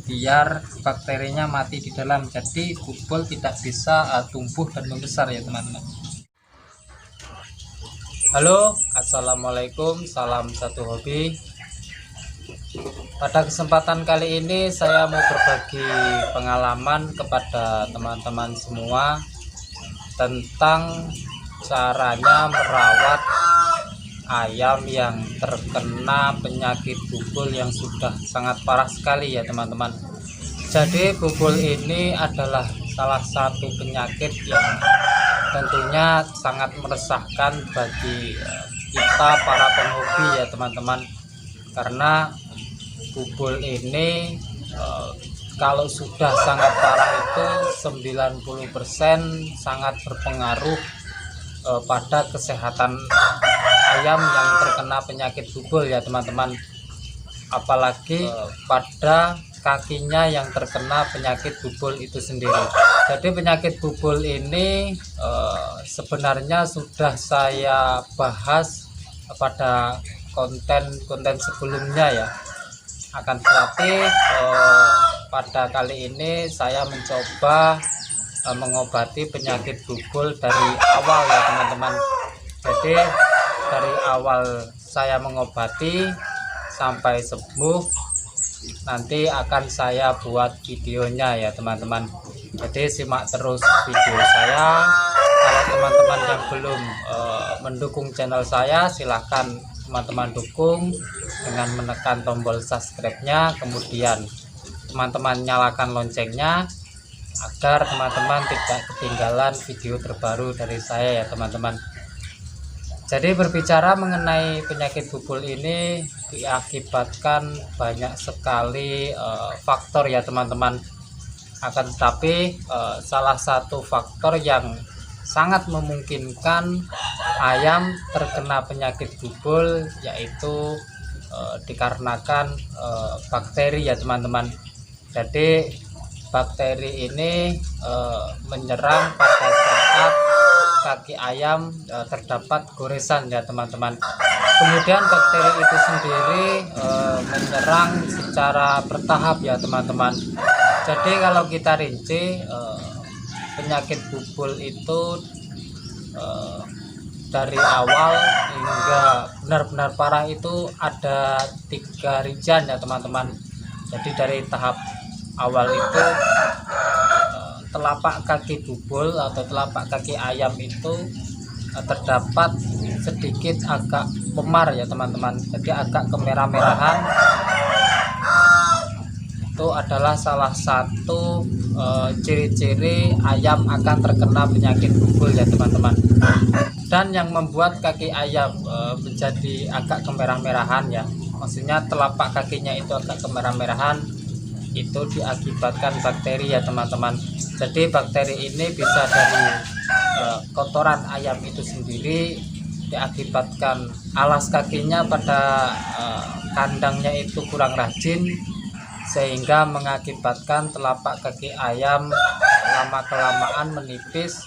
biar bakterinya mati di dalam, jadi bubul tidak bisa tumbuh dan membesar ya teman-teman. Halo, assalamualaikum, salam satu hobi. Pada kesempatan kali ini saya mau berbagi pengalaman kepada teman-teman semua tentang caranya merawat ayam yang terkena penyakit bubul yang sudah sangat parah sekali ya teman-teman. Jadi bubul ini adalah salah satu penyakit yang tentunya sangat meresahkan bagi kita para penghobi ya teman-teman, karena bubul ini kalau sudah sangat parah itu 90% sangat berpengaruh pada kesehatan ayam yang terkena penyakit bubul ya teman-teman, apalagi pada kakinya yang terkena penyakit bubul itu sendiri. Jadi penyakit bubul ini sebenarnya sudah saya bahas pada konten-konten sebelumnya ya, akan tetapi pada kali ini saya mencoba mengobati penyakit bubul dari awal ya teman-teman. Jadi dari awal saya mengobati sampai sembuh nanti akan saya buat videonya ya teman-teman. Jadi simak terus video saya. Kalau teman-teman yang belum mendukung channel saya, silahkan teman-teman dukung dengan menekan tombol subscribe-nya, kemudian teman-teman nyalakan loncengnya agar teman-teman tidak ketinggalan video terbaru dari saya ya teman-teman. Jadi berbicara mengenai penyakit bubul ini diakibatkan banyak sekali faktor ya teman-teman. Akan tetapi salah satu faktor yang sangat memungkinkan ayam terkena penyakit bubul yaitu dikarenakan bakteri ya teman-teman. Jadi bakteri ini menyerang pada saat kaki ayam terdapat goresan ya teman-teman. Kemudian bakteri itu sendiri menyerang secara bertahap ya teman-teman. Jadi kalau kita rinci penyakit bubul itu dari awal hingga benar-benar parah itu ada 3 rincian ya teman-teman. Jadi dari tahap awal itu telapak kaki bubul atau telapak kaki ayam itu terdapat sedikit agak memar ya teman-teman, jadi agak kemerah-merahan. Itu adalah salah satu ciri-ciri ayam akan terkena penyakit bubul ya teman-teman. Dan yang membuat kaki ayam menjadi agak kemerah-merahan ya, maksudnya telapak kakinya itu agak kemerah-merahan, itu diakibatkan bakteri ya teman-teman. Jadi bakteri ini bisa dari kotoran ayam itu sendiri, diakibatkan alas kakinya pada kandangnya itu kurang rajin, sehingga mengakibatkan telapak kaki ayam lama-kelamaan menipis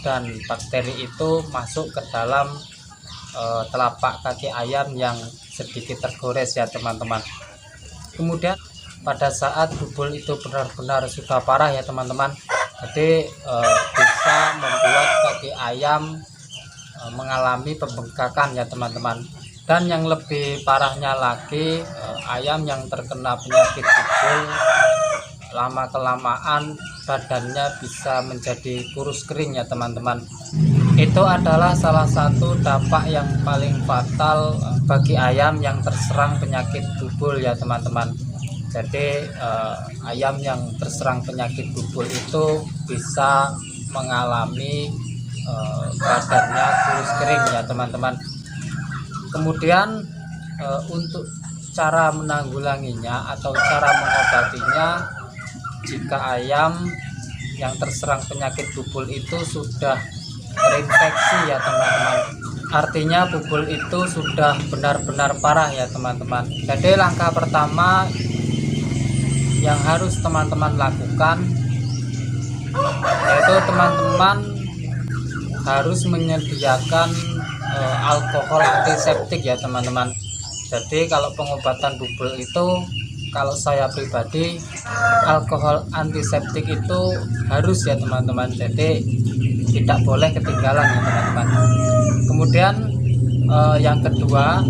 dan bakteri itu masuk ke dalam telapak kaki ayam yang sedikit tergores ya teman-teman. Kemudian pada saat bubul itu benar-benar sudah parah ya teman-teman, jadi bisa membuat kaki ayam mengalami pembengkakan ya teman-teman. Dan yang lebih parahnya lagi, ayam yang terkena penyakit bubul lama-kelamaan badannya bisa menjadi kurus kering ya teman-teman. Itu adalah salah satu dampak yang paling fatal bagi ayam yang terserang penyakit bubul ya teman-teman. Jadi ayam yang terserang penyakit bubul itu bisa mengalami badannya kurus kering ya teman-teman. Kemudian untuk cara menanggulanginya atau cara mengobatinya, jika ayam yang terserang penyakit bubul itu sudah terinfeksi ya teman-teman, artinya bubul itu sudah benar-benar parah ya teman-teman. Jadi langkah pertama yang harus teman-teman lakukan yaitu teman-teman harus menyediakan alkohol antiseptik ya teman-teman. Jadi kalau pengobatan bubul itu kalau saya pribadi alkohol antiseptik itu harus ya teman-teman, jadi tidak boleh ketinggalan ya teman-teman. Kemudian yang kedua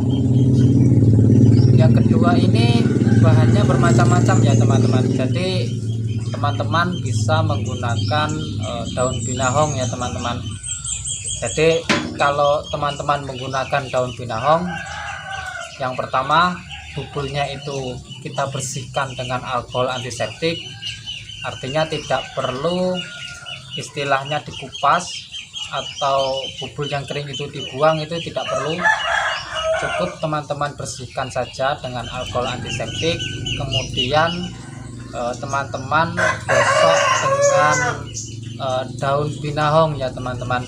ini bahannya bermacam-macam ya teman-teman, jadi teman-teman bisa menggunakan daun binahong ya teman-teman. Jadi kalau teman-teman menggunakan daun binahong, yang pertama bubulnya itu kita bersihkan dengan alkohol antiseptik, artinya tidak perlu istilahnya dikupas atau bubul yang kering itu dibuang, itu tidak perlu. Cukup teman-teman bersihkan saja dengan alkohol antiseptik, kemudian teman-teman gosok dengan daun binahong ya teman-teman.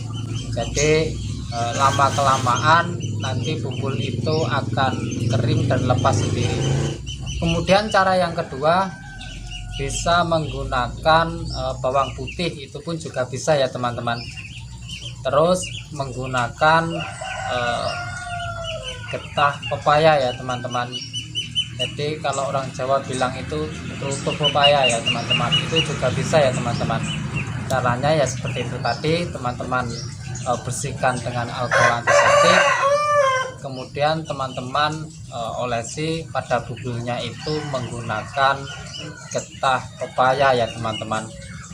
Jadi lama kelamaan nanti bubul itu akan kering dan lepas sendiri. Kemudian cara yang kedua bisa menggunakan bawang putih, itu pun juga bisa ya teman-teman. Terus menggunakan getah pepaya ya teman-teman. Jadi kalau orang Jawa bilang itu tutup pepaya ya teman-teman, itu juga bisa ya teman-teman. Caranya ya seperti itu tadi, teman-teman bersihkan dengan alkohol antiseptik, kemudian teman-teman olesi pada bubulnya itu menggunakan getah pepaya ya teman-teman.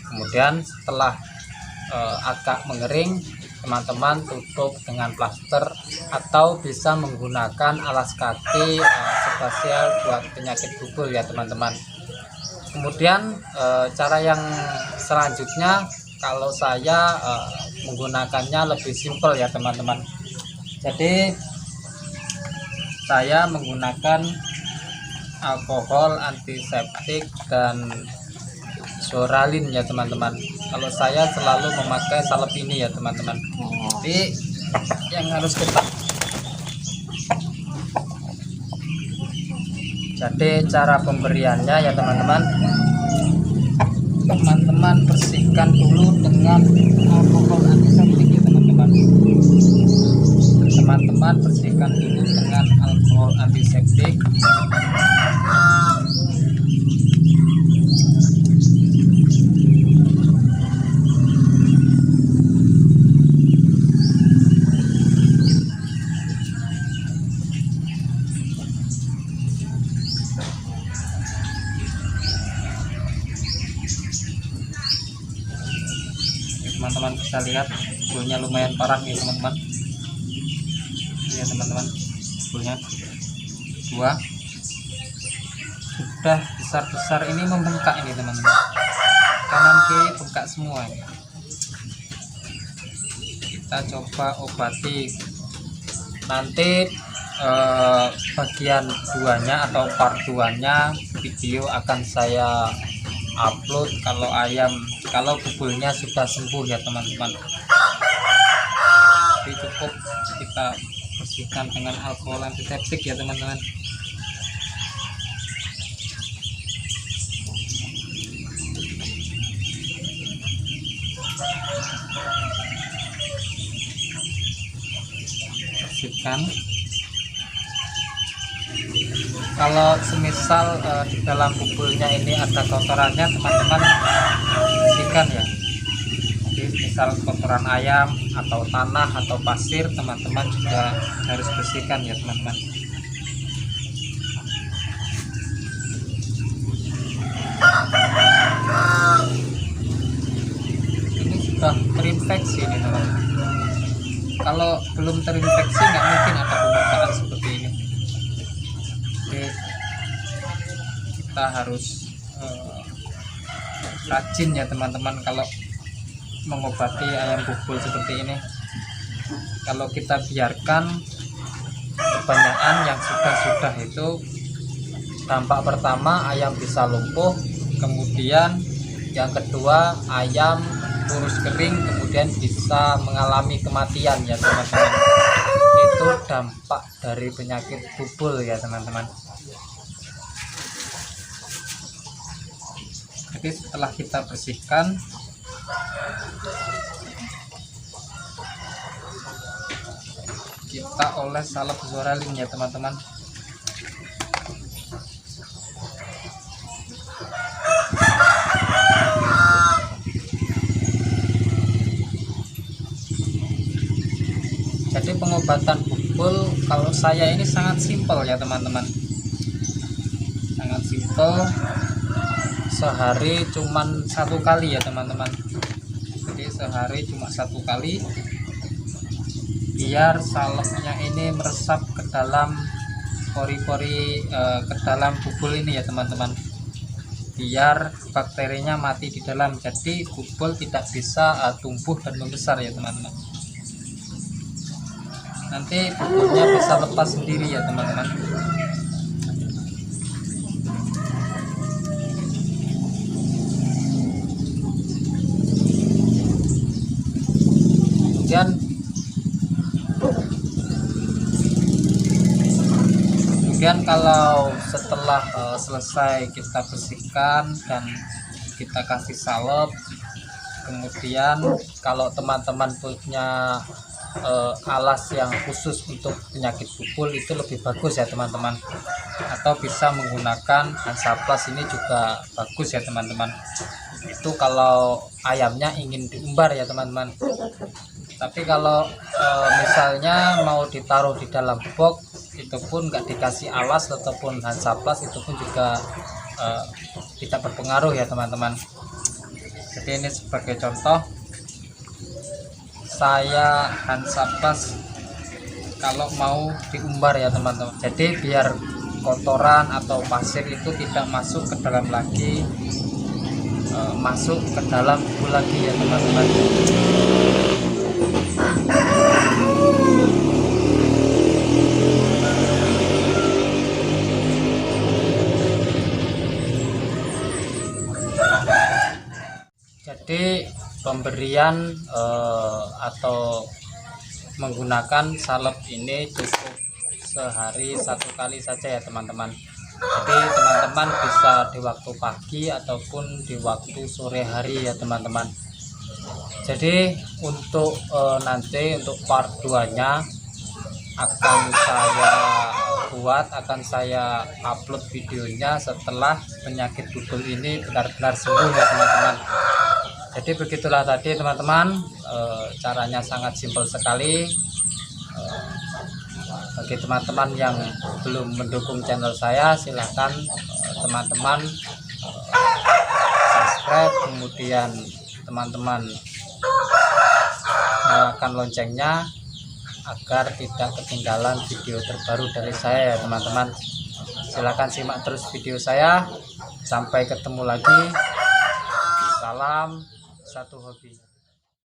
Kemudian setelah agak mengering, teman-teman tutup dengan plaster atau bisa menggunakan alas kaki spesial buat penyakit bubul ya teman-teman. Kemudian cara yang selanjutnya, kalau saya menggunakannya lebih simpel ya teman-teman. Jadi saya menggunakan alkohol antiseptik dan Zoralin ya teman-teman. Kalau saya selalu memakai salep ini ya teman-teman. Jadi yang harus kita, jadi cara pemberiannya ya teman-teman, teman-teman bersihkan dulu dengan alkohol antiseptik ya teman-teman. Teman-teman bersihkan dulu dengan alkohol antiseptik. Teman-teman bisa lihat bulunya lumayan parah nih teman-teman. Ya teman-teman, bulunya dua sudah besar-besar, ini membengkak ini teman-teman, kanan kiri bengkak semua. Kita coba obati, nanti bagian 2-nya atau part 2-nya video akan saya upload kalau bubulnya sudah sembuh ya teman-teman. Jadi cukup kita bersihkan dengan alkohol antiseptik ya teman-teman. Bersihkan. Kalau semisal di dalam bubulnya ini ada kotorannya, teman-teman bersihkan ya. Jadi misal kotoran ayam atau tanah atau pasir, teman-teman juga harus bersihkan ya teman-teman. Ini sudah terinfeksi nih teman-teman. Kalau belum terinfeksi nggak mungkin ada pembengkakan seperti ini. Jadi kita harus rajin ya teman-teman kalau mengobati ayam bubul seperti ini. Kalau kita biarkan kebanyakan yang sudah itu, dampak pertama ayam bisa lumpuh, kemudian yang kedua ayam kurus kering, kemudian bisa mengalami kematian ya teman-teman. Itu dampak dari penyakit bubul ya teman-teman. Jadi setelah kita bersihkan, kita oles salep Zoralin ya teman-teman. pengobatan bubul kalau saya ini sangat simpel ya teman-teman, sangat simpel. Sehari cuman 1 kali ya teman-teman, jadi sehari cuma 1 kali, biar salepnya ini meresap ke dalam pori-pori, ke dalam bubul ini ya teman-teman, biar bakterinya mati di dalam, jadi bubul tidak bisa tumbuh dan membesar ya teman-teman. Nanti bubulnya bisa lepas sendiri ya teman-teman. Kemudian kalau setelah selesai kita bersihkan dan kita kasih salep, kemudian kalau teman-teman punya alas yang khusus untuk penyakit bubul itu lebih bagus ya teman-teman, atau bisa menggunakan Hansaplast ini juga bagus ya teman-teman. Itu kalau ayamnya ingin diumbar ya teman-teman. Tapi kalau misalnya mau ditaruh di dalam box, itu pun nggak dikasih alas ataupun Hansaplast, itu pun juga tidak berpengaruh ya teman-teman. Jadi ini sebagai contoh, saya Hansaplast kalau mau diumbar ya teman-teman, jadi biar kotoran atau pasir itu tidak masuk ke dalam lagi, masuk ke dalam bubul lagi ya teman-teman. Jadi pemberian atau menggunakan salep ini cukup sehari 1 kali saja ya teman-teman. Jadi teman-teman bisa di waktu pagi ataupun di waktu sore hari ya teman-teman. Jadi untuk nanti untuk part 2 nya akan saya upload videonya setelah penyakit bubul ini benar-benar sembuh ya teman-teman. Jadi begitulah tadi teman-teman, caranya sangat simpel sekali. Bagi teman-teman yang belum mendukung channel saya, silahkan teman-teman subscribe, kemudian teman-teman nyalakan loncengnya agar tidak ketinggalan video terbaru dari saya ya teman-teman. Silahkan simak terus video saya. Sampai ketemu lagi. Salam satu hobi.